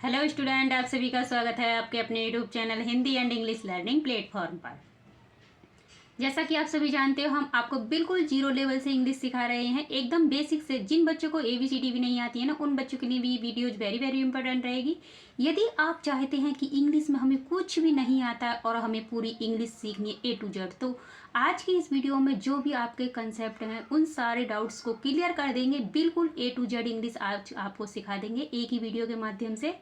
Hello student, आप सभी का स्वागत है आपके अपने YouTube channel Hindi and English learning platform पर। जैसा कि आप सभी जानते हो, हम आपको बिल्कुल जीरो लेवल से इंग्लिश सिखा रहे हैं, एकदम बेसिक से। जिन बच्चों को ABCD भी नहीं आती है ना, उन बच्चों के लिए भी वीडियोज वेरी वेरी इंपॉर्टेंट रहेगी। यदि आप चाहते हैं कि इंग्लिश में हमें कुछ भी नहीं आता और हमें पूरी इंग्लिश सीखनी है A to Z, तो आज की इस वीडियो में जो भी आपके कंसेप्ट हैं उन सारे डाउट्स को क्लियर कर देंगे। बिल्कुल A to Z इंग्लिश आज आपको सिखा देंगे एक ही वीडियो के माध्यम से।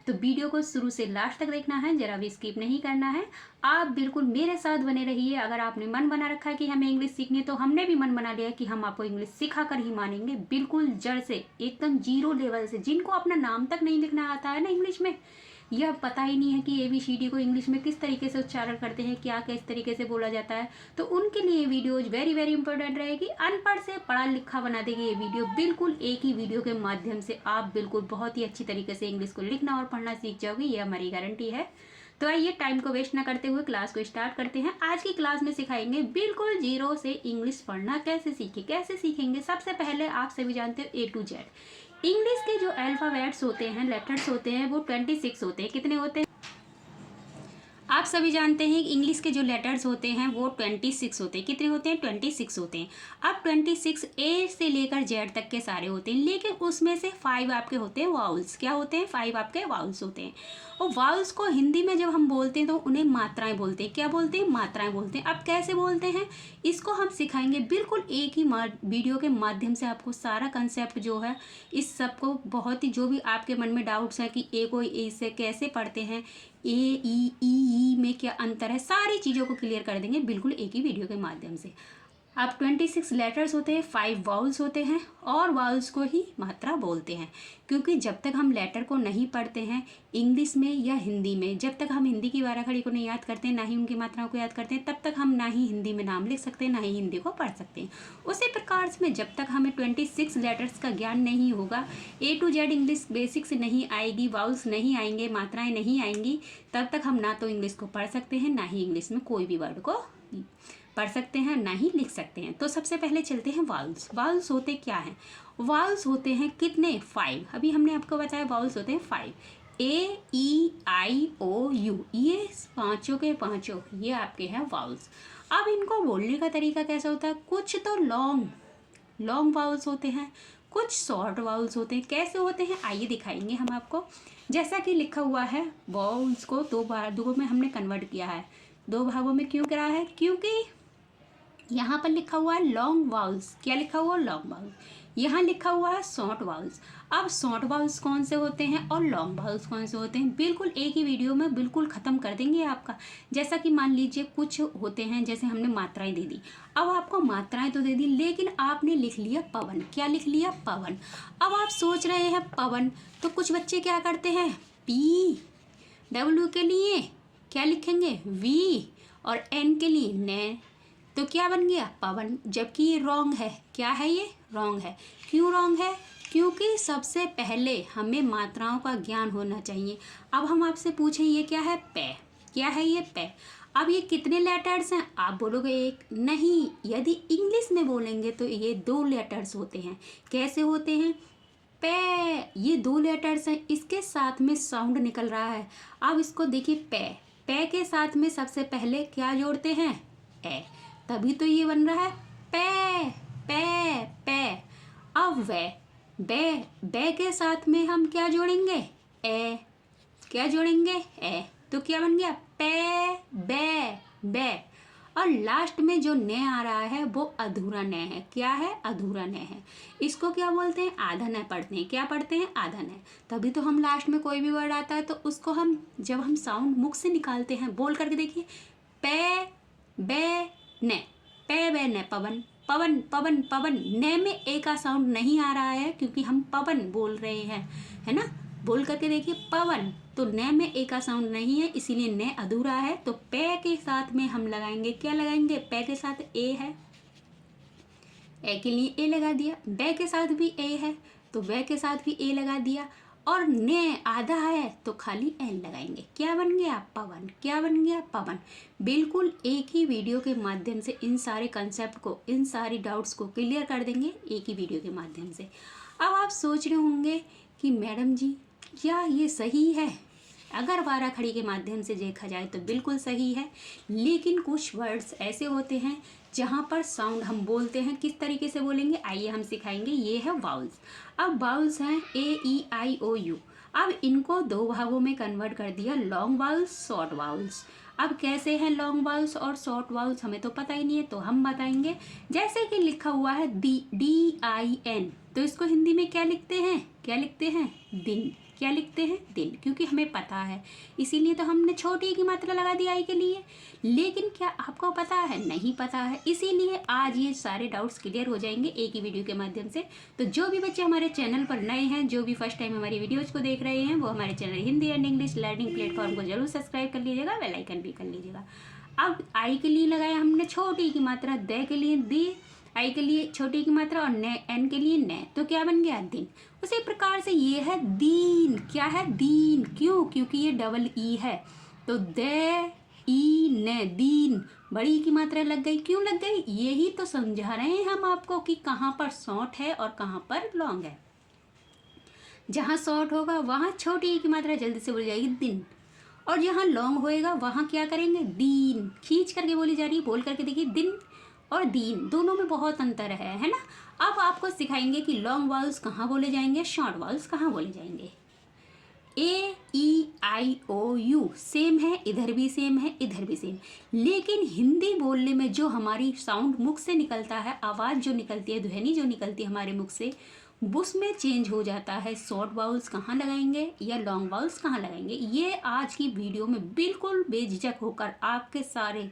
तो वीडियो को शुरू से लास्ट तक देखना है, जरा भी स्किप नहीं करना है। आप बिल्कुल मेरे साथ बने रहिए। अगर आपने मन बना रखा है कि हमें इंग्लिश सीखनी है, तो हमने भी मन बना लिया है कि हम आपको इंग्लिश सिखा कर ही मानेंगे, बिल्कुल जड़ से, एकदम जीरो लेवल से। जिनको अपना नाम तक नहीं लिखना आता है ना इंग्लिश में, यह पता ही नहीं है कि ABCD को इंग्लिश में किस तरीके से उच्चारण करते हैं, क्या किस तरीके से बोला जाता है, तो उनके लिए ये वीडियोज वेरी वेरी इंपॉर्टेंट रहेगी। अनपढ़ से पढ़ा लिखा बना देगी ये वीडियो। बिल्कुल एक ही वीडियो के माध्यम से आप बिल्कुल बहुत ही अच्छी तरीके से इंग्लिश को लिखना और पढ़ना सीख जाओगे, ये हमारी गारंटी है। तो आइए टाइम को वेस्ट ना करते हुए क्लास को स्टार्ट करते हैं। आज की क्लास में सिखाएंगे बिल्कुल जीरो से इंग्लिश पढ़ना कैसे सीखेंगे। सबसे पहले आप सभी जानते हो A to Z इंग्लिश के जो अल्फ़ाबेट्स होते हैं, लेटर्स होते हैं, वो 26 होते हैं। कितने होते हैं? आप सभी जानते हैं कि इंग्लिश के जो लेटर्स होते हैं वो 26 होते हैं। कितने होते हैं? 26 होते हैं। अब 26 A से लेकर Z तक के सारे होते हैं, लेकिन उसमें से 5 आपके होते हैं वाउल्स। क्या होते हैं? 5 आपके वाउल्स होते हैं। और वाउल्स को हिंदी में जब हम बोलते हैं तो उन्हें मात्राएं बोलते हैं। क्या बोलते हैं? मात्राएं बोलते हैं। अब कैसे बोलते हैं इसको हम सिखाएंगे बिल्कुल एक ही वीडियो के माध्यम से। आपको सारा कंसेप्ट जो है इस सब को, बहुत ही जो भी आपके मन में डाउट्स हैं कि A को A से कैसे पढ़ते हैं, A E में क्या अंतर है, सारी चीज़ों को क्लियर कर देंगे बिल्कुल एक ही वीडियो के माध्यम से। अब 26 लेटर्स होते हैं, 5 वाउल्स होते हैं, और वाउल्स को ही मात्रा बोलते हैं। क्योंकि जब तक हम लेटर को नहीं पढ़ते हैं इंग्लिश में या हिंदी में, जब तक हम हिंदी की बारह खड़ी को नहीं याद करते हैं, ना ही उनकी मात्राओं को याद करते हैं, तब तक हम ना ही हिंदी में नाम लिख सकते हैं, ना ही हिंदी को पढ़ सकते हैं। उसी प्रकार से जब तक हमें 26 लेटर्स का ज्ञान नहीं होगा, A to Z English basic से नहीं आएगी, वाउल्स नहीं आएंगे, मात्राएँ नहीं आएंगी, तब तक हम ना तो इंग्लिश को पढ़ सकते हैं, ना ही इंग्लिश में कोई भी वर्ड को पढ़ सकते हैं, ना ही लिख सकते हैं। तो सबसे पहले चलते हैं वाउल्स। वाउल्स होते क्या हैं? वाउल्स होते हैं कितने? 5। अभी हमने आपको बताया वाउल्स होते हैं 5। A E I O U, ये पांचों के पांचों ये आपके हैं वाउल्स। अब इनको बोलने का तरीका कैसा होता है? कुछ तो लॉन्ग वाउल्स होते हैं, कुछ शॉर्ट वाउल्स होते हैं। कैसे होते हैं आइए दिखाएंगे हम आपको। जैसा कि लिखा हुआ है, वाउल्स को दो में हमने कन्वर्ट किया है। 2 भागों में क्यों करा है? क्योंकि यहाँ पर लिखा हुआ है लॉन्ग वाउल्स। क्या लिखा हुआ है? Long vowels. यहाँ लिखा हुआ है शॉर्ट वाउल्स। अब शॉर्ट वाउल्स कौन से होते हैं और लॉन्ग वाउल्स कौन से होते हैं, बिल्कुल एक ही वीडियो में बिल्कुल ख़त्म कर देंगे आपका। जैसा कि मान लीजिए कुछ होते हैं, जैसे हमने मात्राएं दे दी। अब आपको मात्राएं तो दे दी, लेकिन आपने लिख लिया पवन। क्या लिख लिया? पवन। अब आप सोच रहे हैं पवन, तो कुछ बच्चे क्या करते हैं? PW के लिए क्या लिखेंगे? V, और N के लिए ने। तो क्या बन गया? पवन। जबकि ये रॉन्ग है। क्या है ये? रॉन्ग है। क्यों रॉन्ग है? क्योंकि सबसे पहले हमें मात्राओं का ज्ञान होना चाहिए। अब हम आपसे पूछें ये क्या है? पे। क्या है ये? पे। अब ये कितने लेटर्स हैं? आप बोलोगे 1। नहीं, यदि इंग्लिश में बोलेंगे तो ये 2 लेटर्स होते हैं। कैसे होते हैं? पे। ये 2 लेटर्स हैं, इसके साथ में साउंड निकल रहा है। अब इसको देखिए, पे के साथ में सबसे पहले क्या जोड़ते हैं? ए। तभी तो ये बन रहा है पे पे पे। अब बे के साथ में हम क्या जोड़ेंगे? ए। क्या जोड़ेंगे? ए। तो क्या बन गया? पे बे। और लास्ट में जो ने आ रहा है वो अधूरा ने है। क्या है? अधूरा ने है। इसको क्या बोलते हैं? आधा ने पढ़ते हैं। क्या पढ़ते हैं? आधा ने। तभी तो हम लास्ट में कोई भी वर्ड आता है तो उसको हम, जब हम साउंड मुख से निकालते हैं, बोल करके देखिए, पे बे ने। पे बे ने पवन। पवन पवन पवन। ने में ए का साउंड नहीं आ रहा है क्योंकि हम पवन बोल रहे हैं, है ना। बोल करके देखिए, पवन। तो ने में ए का साउंड नहीं है, इसीलिए ने अधूरा है। तो पे के साथ में हम लगाएंगे, क्या लगाएंगे? पे के साथ ए है, ए के लिए ए लगा दिया। बे के साथ भी ए है तो बे के साथ भी ए लगा दिया। और ने आधा है तो खाली एन लगाएंगे। क्या बन गया? पवन। क्या बन गया? पवन। बिल्कुल एक ही वीडियो के माध्यम से इन सारे कंसेप्ट को, इन सारी डाउट्स को क्लियर कर देंगे एक ही वीडियो के माध्यम से। अब आप सोच रहे होंगे कि मैडम जी या ये सही है? अगर बारह खड़ी के माध्यम से देखा जाए तो बिल्कुल सही है, लेकिन कुछ वर्ड्स ऐसे होते हैं जहाँ पर साउंड हम बोलते हैं, किस तरीके से बोलेंगे आइए हम सिखाएंगे। ये है वाउल्स। अब वाउल्स हैं AEIOU। अब इनको दो भागों में कन्वर्ट कर दिया, लॉन्ग वाउल्स, शॉर्ट वाउल्स। अब कैसे हैं लॉन्ग वाउल्स और शॉर्ट वाउल्स हमें तो पता ही नहीं है, तो हम बताएंगे। जैसे कि लिखा हुआ है DIN, तो इसको हिंदी में क्या लिखते हैं? क्या लिखते हैं? दिन। क्या लिखते हैं? दिन, क्योंकि हमें पता है, इसीलिए तो हमने छोटी की मात्रा लगा दी आई के लिए। लेकिन क्या आपको पता है? नहीं पता है। इसीलिए आज ये सारे डाउट्स क्लियर हो जाएंगे एक ही वीडियो के माध्यम से। तो जो भी बच्चे हमारे चैनल पर नए हैं, जो भी फर्स्ट टाइम हमारी वीडियोज़ को देख रहे हैं, वो हमारे channel Hindi and English learning platform को जरूर सब्सक्राइब कर लीजिएगा, बेल आइकन भी कर लीजिएगा। अब आई के लिए लगाया हमने छोटी की मात्रा, द के लिए दी, आई के लिए छोटी की मात्रा, और एन के लिए न, तो क्या बन गया? दिन। उसी प्रकार से ये है दीन। क्या है? दीन। क्यों? क्योंकि ये डबल ई है, तो द ई न, दीन। बड़ी की मात्रा लग गई। क्यों लग गई? यही तो समझा रहे हैं हम आपको कि कहाँ पर शॉर्ट है और कहाँ पर लॉन्ग है। जहाँ शॉर्ट होगा वहाँ छोटी की मात्रा जल्दी से बोली जाएगी दिन, और जहाँ लॉन्ग होएगा वहाँ क्या करेंगे? दीन। खींच करके बोली जा रही है, बोल करके देखिए, दिन और दीन दोनों में बहुत अंतर है ना। अब आपको सिखाएंगे कि लॉन्ग वाउल्स कहाँ बोले जाएंगे, शॉर्ट वाउल्स कहाँ बोले जाएंगे। AEIOU सेम है, इधर भी सेम है, इधर भी सेम, लेकिन हिंदी बोलने में जो हमारी साउंड मुख से निकलता है, आवाज़ जो निकलती है, ध्वनि जो निकलती है हमारे मुख से, उसमें चेंज हो जाता है। शॉर्ट वाउल्स कहाँ लगाएंगे या लॉन्ग वाउल्स कहाँ लगाएंगे, ये आज की वीडियो में बिल्कुल बेझिझक होकर आपके सारे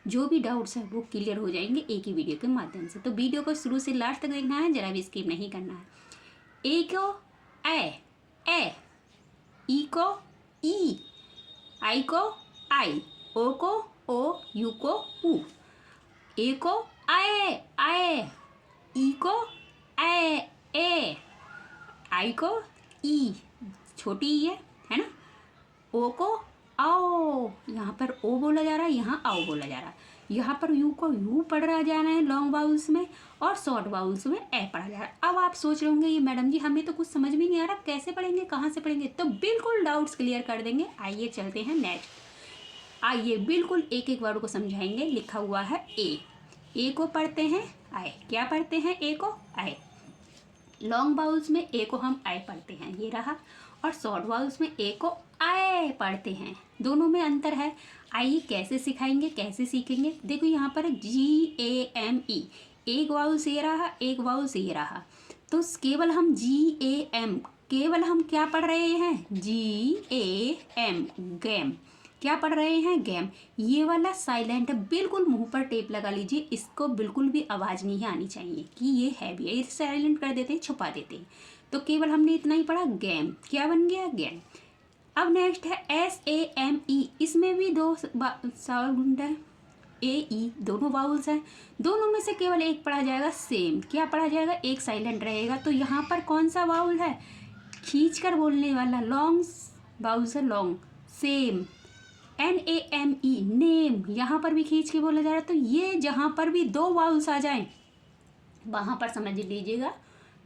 जो भी डाउट्स हैं वो क्लियर हो जाएंगे एक ही वीडियो के माध्यम से। तो वीडियो को शुरू से लास्ट तक देखना है, जरा भी स्किप नहीं करना है। ए को ए, ई को ई, आई को आई, ओ को ओ, यू को ऊ। ए को आए, ई को ए, आई को ई, छोटी ई है ना। ओ को आओ, यहाँ पर ओ बोला जा रहा है, यहाँ आओ बोला जा रहा है। यहाँ पर यू को यू पढ़ रहा जा रहा है लॉन्ग वाउल्स में, और शॉर्ट वाउल्स में ए पढ़ा जा रहा है। अब आप सोच रहे होंगे ये मैडम जी हमें तो कुछ समझ में नहीं आ रहा, कैसे पढ़ेंगे, कहाँ से पढ़ेंगे? तो बिल्कुल डाउट्स क्लियर कर देंगे। आइए चलते हैं नेक्स्ट। आइए बिल्कुल एक एक वर्ड को समझाएंगे। लिखा हुआ है ए को पढ़ते हैं आए। क्या पढ़ते हैं? ए को आए। लॉन्ग वाउल्स में ए को हम आए पढ़ते हैं, ये रहा, और शॉर्ट वाउल्स में ए को आए पढ़ते हैं। दोनों में अंतर है। आइए कैसे सिखाएंगे, कैसे सीखेंगे। देखो यहाँ पर GAME, एक वाउल्स ये रहा, एक वाउल्स ये रहा, तो केवल हम GAM, केवल हम क्या पढ़ रहे हैं? GAM, gam. क्या पढ़ रहे हैं? गैम। ये वाला साइलेंट है, बिल्कुल मुंह पर टेप लगा लीजिए, इसको बिल्कुल भी आवाज़ नहीं आनी चाहिए कि ये है भी, ये साइलेंट कर देते हैं, छुपा देते हैं। तो केवल हमने इतना ही पढ़ा, गैम। क्या बन गया? गैम। अब नेक्स्ट है SAME, इसमें भी दो साउंड है, AE, दोनों वाउल्स हैं। दोनों में से केवल एक पढ़ा जाएगा, सेम। क्या पढ़ा जाएगा? एक साइलेंट रहेगा। तो यहाँ पर कौन सा वाउल है? खींच कर बोलने वाला, लॉन्ग वाउल्स है, लॉन्ग। सेम। NAME, नेम, यहाँ पर भी खींच के बोला जा रहा है। तो ये जहाँ पर भी दो वाउल्स आ जाएं वहाँ पर समझ लीजिएगा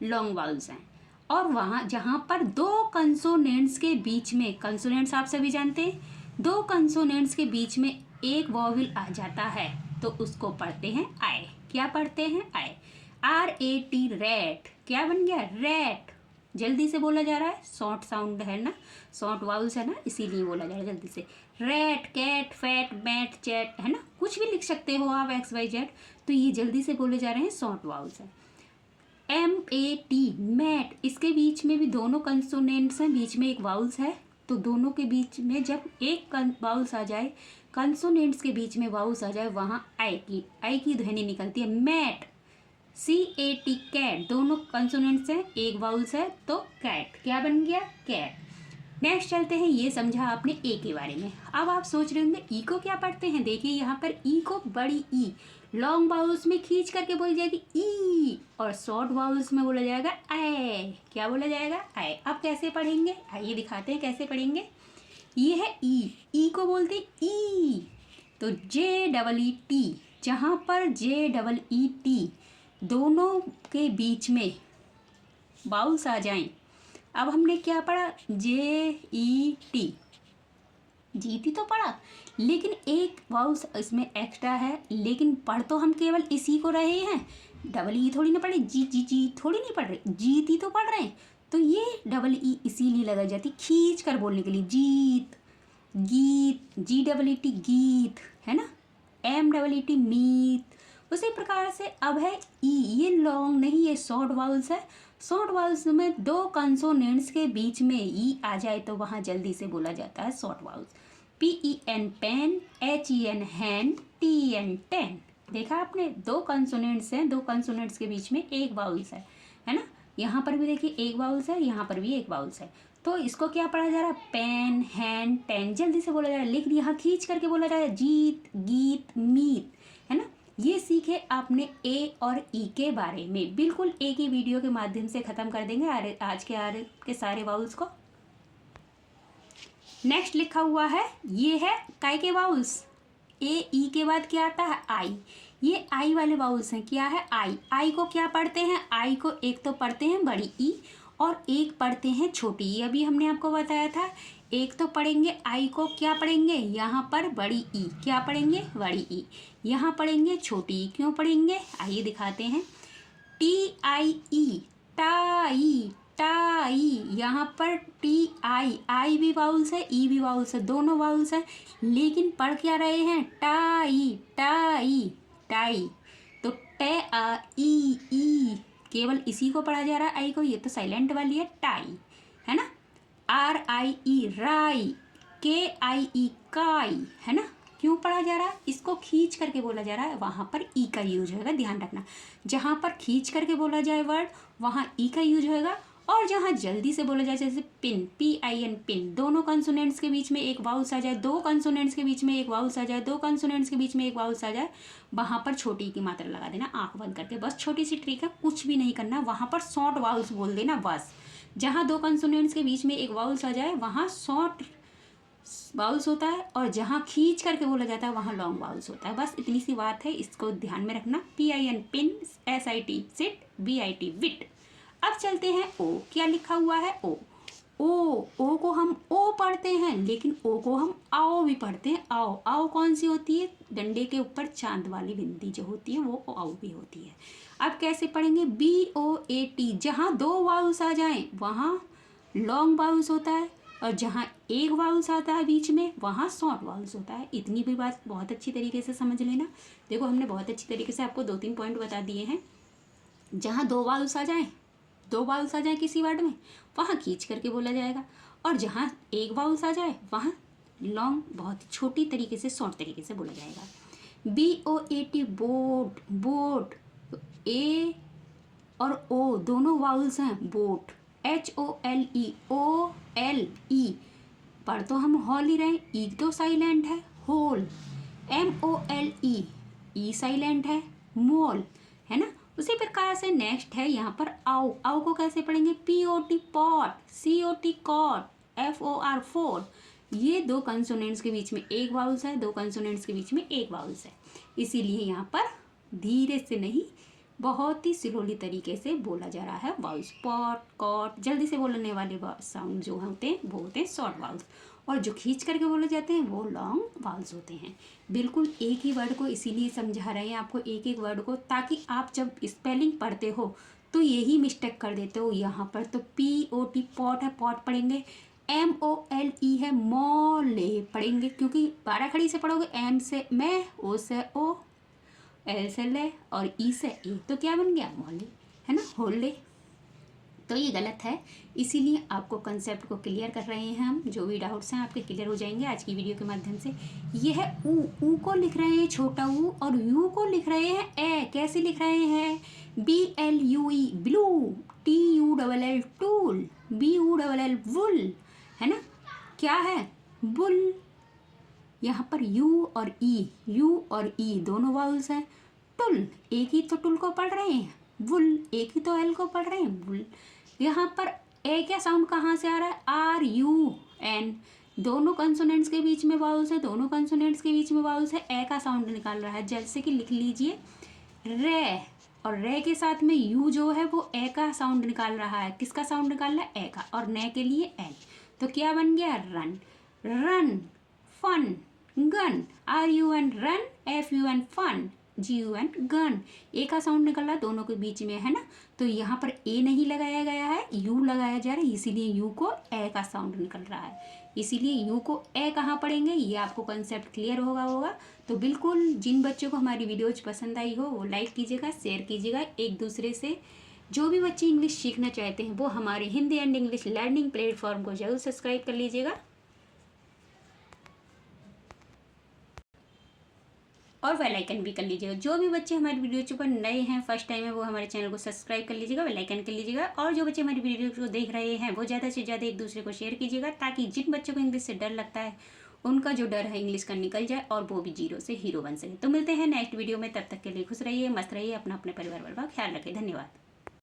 लॉन्ग वाउल्स हैं। और वहाँ जहाँ पर दो कंसोनेंट्स के बीच में, कंसोनेंट्स आप सभी जानते हैं, दो कंसोनेंट्स के बीच में एक वॉवल आ जाता है तो उसको पढ़ते हैं आए। क्या पढ़ते हैं? आए। RAT, rat. क्या बन गया? रैट। जल्दी से बोला जा रहा है, शॉर्ट साउंड है ना, शॉर्ट वाउल्स है ना, इसीलिए बोला जा रहा है जल्दी से। Rat, cat, fat, mat, chat, है ना, कुछ भी लिख सकते हो आप XYZ। तो ये जल्दी से बोले जा रहे हैं, शॉर्ट वाउल्स है। MAT, मैट, इसके बीच में भी दोनों कंसोनेंट्स हैं, बीच में एक वाउल्स है, तो दोनों के बीच में जब एक वाउल्स आ जाए, कंसोनेंट्स के बीच में वाउल्स आ जाए, वहाँ आई की ध्वनि निकलती है, मैट। CAT, कैट, दोनों कंसोनेंट्स हैं, एक वाउल्स है, तो कैट। क्या बन गया? कैट। नेक्स्ट चलते हैं, ये समझा आपने ए के बारे में। अब आप सोच रहे होंगे ई को क्या पढ़ते हैं। देखिए यहाँ पर ई को बड़ी ई, लॉन्ग वाउल्स में खींच करके बोली जाएगी ई, और शॉर्ट वाउल्स में बोला जाएगा आए। क्या बोला जाएगा? आए। अब कैसे पढ़ेंगे, आइए दिखाते हैं कैसे पढ़ेंगे। ये है ई को बोलते ई, तो JEET, जहाँ पर JEET दोनों के बीच में वाउल्स आ जाएं। अब हमने क्या पढ़ा, JET, जीती तो पढ़ा, लेकिन एक वाउस इसमें एक्स्ट्रा है, लेकिन पढ़ तो हम केवल इसी को रहे हैं, डबल ई थोड़ी ना पढ़े, जी जी जी थोड़ी नहीं पढ़ रहे, जीती तो पढ़ रहे हैं। तो ये डबल ई इसीलिए लगाई जाती खींच कर बोलने के लिए, जीत, गीत, GEET गीत, है ना, MEET मीत। उसी प्रकार से अब है ई, ये लॉन्ग नहीं, ये शॉर्ट वाउल्स है। शॉर्ट वाउल्स में दो कंसोनेंट्स के बीच में ई आ जाए तो वहाँ जल्दी से बोला जाता है short vowels. PEN pen, HEN hand, TEN ten. देखा आपने, दो कंसोनेंट्स हैं, दो कंसोनेंट्स के बीच में एक वाउल्स है ना। यहाँ पर भी देखिए एक वाउल्स है, यहाँ पर भी एक वाउल्स है। तो इसको क्या पढ़ा जा रहा है, पेन, हैंड, टेन, जल्दी से बोला जा रहा है, लेकिन यहाँ खींच करके बोला जा रहा है, जीत, गीत, मीत, है ना। ये सीखे आपने ए और ई के बारे में, बिल्कुल एक ही वीडियो के माध्यम से ख़त्म कर देंगे आज के सारे वाउल्स को। नेक्स्ट लिखा हुआ है, ये है काय के वाउल्स, ए ई के बाद क्या आता है, आई। ये आई वाले वाउल्स हैं, क्या है, आई। आई को क्या पढ़ते हैं, आई को एक तो पढ़ते हैं बड़ी ई और एक पढ़ते हैं छोटी ई। अभी हमने आपको बताया था, एक तो पढ़ेंगे आई को, क्या पढ़ेंगे यहाँ पर बड़ी ई, क्या पढ़ेंगे बड़ी ई, यहाँ पढ़ेंगे छोटी ई। क्यों पढ़ेंगे, आइए दिखाते हैं। TIE, टाई, टाई, यहाँ पर TI, आई भी वाउल्स है, ई भी वाउल्स है, दोनों वाउल्स है, लेकिन पढ़ क्या रहे हैं, टाई, टाई, टाई। तो ई, केवल इसी को पढ़ा जा रहा है, आई को, ये तो साइलेंट वाली है, टाई, है ना। RIE राई, KIE काई, है ना। क्यों पढ़ा जा रहा है, इसको खींच करके बोला जा रहा है, वहाँ पर ई का यूज होगा, ध्यान रखना। जहाँ पर खींच करके बोला जाए वर्ड, वहाँ ई का यूज होगा, और जहाँ जल्दी से बोला जाए, जैसे पिन, PIN पिन, दोनों कंसोनेंट्स के बीच में एक वाउल्स आ जाए, दो कंसोनेंट्स के बीच में एक वाउल्स आ जाए, दो कंसोनेंट्स के बीच में एक वाउल्स आ जाए, वहाँ पर छोटी की मात्रा लगा देना, आंख बंद करके। बस छोटी सी ट्रिक है, कुछ भी नहीं करना, वहाँ पर शॉर्ट वाउल्स बोल देना बस। जहाँ दो कंसोनेंट्स के बीच में एक वाउल्स आ जाए, वहाँ शॉर्ट वाउल्स होता है, और जहाँ खींच करके बोला जाता है वहाँ लॉन्ग वाउल्स होता है। बस इतनी सी बात है, इसको ध्यान में रखना। PIN pin, SIT seat, BIT विट। अब चलते हैं ओ, क्या लिखा हुआ है, ओ को हम ओ पढ़ते हैं, लेकिन ओ को हम आओ भी पढ़ते हैं। आओ, आओ कौन सी होती है, डंडे के ऊपर चांद वाली बिंदी जो होती है वो आओ भी होती है। अब कैसे पढ़ेंगे, BOAT, जहाँ दो वाउल्स आ जाएं वहाँ लॉन्ग वाउल्स होता है, और जहाँ एक वाउल्स आता है बीच में वहाँ शॉर्ट वाउल्स होता है। इतनी भी बात बहुत अच्छी तरीके से समझ लेना। देखो हमने बहुत अच्छी तरीके से आपको 2-3 पॉइंट बता दिए हैं। जहाँ दो वाउल्स आ जाए किसी वर्ड में, वहाँ खींच करके बोला जाएगा, और जहाँ एक वाउल्स आ जाए वहाँ लॉन्ग, बहुत छोटी तरीके से, शॉर्ट तरीके से बोला जाएगा। BOAT बोट, बोट, ए और ओ दोनों वाउल्स हैं, बोट। HOLE, OLE, पढ़ तो हम हॉल ही रहे, ई तो साइलेंट है, होल। MOLE, ई साइलेंट है, मोल, है ना। उसी प्रकार से नेक्स्ट है यहाँ पर आओ। आओ को कैसे पढ़ेंगे, POT pot, COT cot, FOR for. ये दो कंसोनेंट्स के बीच में एक वाउल्स है, दो कंसोनेंट्स के बीच में एक वाउल्स है, इसीलिए यहाँ पर धीरे से नहीं, बहुत ही स्लोली तरीके से बोला जा रहा है वाउल्स। पॉट, कॉट, जल्दी से बोलने वाले साउंड जो होते हैं वो होते हैं शॉर्ट वाउल्स, और जो खींच करके बोले जाते हैं वो लॉन्ग वाउल्स होते हैं। बिल्कुल एक ही वर्ड को इसीलिए समझा रहे हैं आपको, एक एक वर्ड को, ताकि आप जब स्पेलिंग पढ़ते हो तो यही मिस्टेक कर देते हो। यहाँ पर तो POT पॉट है, पॉट पढ़ेंगे। MOLE है, मोले पढ़ेंगे, क्योंकि 12 खड़ी से पढ़ोगे, M से मैं, O से ओ, L से ले और E से ए, तो क्या बन गया, मोले, है ना, होले। तो ये गलत है, इसीलिए आपको कंसेप्ट को क्लियर कर रहे हैं हम। जो भी डाउट्स हैं आपके क्लियर हो जाएंगे आज की वीडियो के माध्यम से। ये है ऊ को लिख रहे हैं छोटा ऊ, और यू को लिख रहे हैं ए। कैसे लिख रहे हैं, BLUE blue, TULL tool, BULL वुल, है ना। क्या है, बुल। यहाँ पर यू और ई दोनों वाउल्स हैं। टुल, एक ही तो टुल को पढ़ रहे हैं, वुल एक ही तो एल को पढ़ रहे हैं, वुल। यहाँ पर ए क्या साउंड कहाँ से आ रहा है, RUN, दोनों कंसोनेंट्स के बीच में वाउल्स है, दोनों कंसोनेंट्स के बीच में वाउल्स है, ए का साउंड निकाल रहा है। जैसे कि लिख लीजिए रे, और रे के साथ में यू जो है वो ए का साउंड निकाल रहा है। किसका साउंड निकाल रहा है? ए का। और ने के लिए एन। तो क्या बन गया? Run. Run, fun, gun, R U N run, F U N fun, G U N gun. A का साउंड निकल रहा है दोनों के बीच में, है ना। तो यहाँ पर ए नहीं लगाया गया है, यू लगाया जा रहा है, इसीलिए यू को ए का साउंड निकल रहा है। इसीलिए यू को ए कहाँ पढ़ेंगे, ये आपको कंसेप्ट क्लियर होगा। तो बिल्कुल जिन बच्चों को हमारी वीडियोज पसंद आई हो वो लाइक कीजिएगा, शेयर कीजिएगा एक दूसरे से। जो भी बच्चे इंग्लिश सीखना चाहते हैं वो हमारे Hindi and English learning platform को जरूर सब्सक्राइब कर लीजिएगा और बेल आइकन भी कर लीजिएगा। जो भी बच्चे हमारी वीडियो पर नए हैं, फर्स्ट टाइम है, वो हमारे चैनल को सब्सक्राइब कर लीजिएगा, बेल आइकन कर लीजिएगा। और जो बच्चे हमारी वीडियो को देख रहे हैं वो ज़्यादा से ज़्यादा एक दूसरे को शेयर कीजिएगा, ताकि जिन बच्चों को इंग्लिश से डर लगता है उनका जो डर है इंग्लिश का निकल जाए और वो भी जीरो से हीरो बन सके। तो मिलते हैं नेक्स्ट वीडियो में, तब तक के लिए खुश रहिए, मस्त रहिए, अपना अपने परिवार वालों का ख्याल रखिए। धन्यवाद।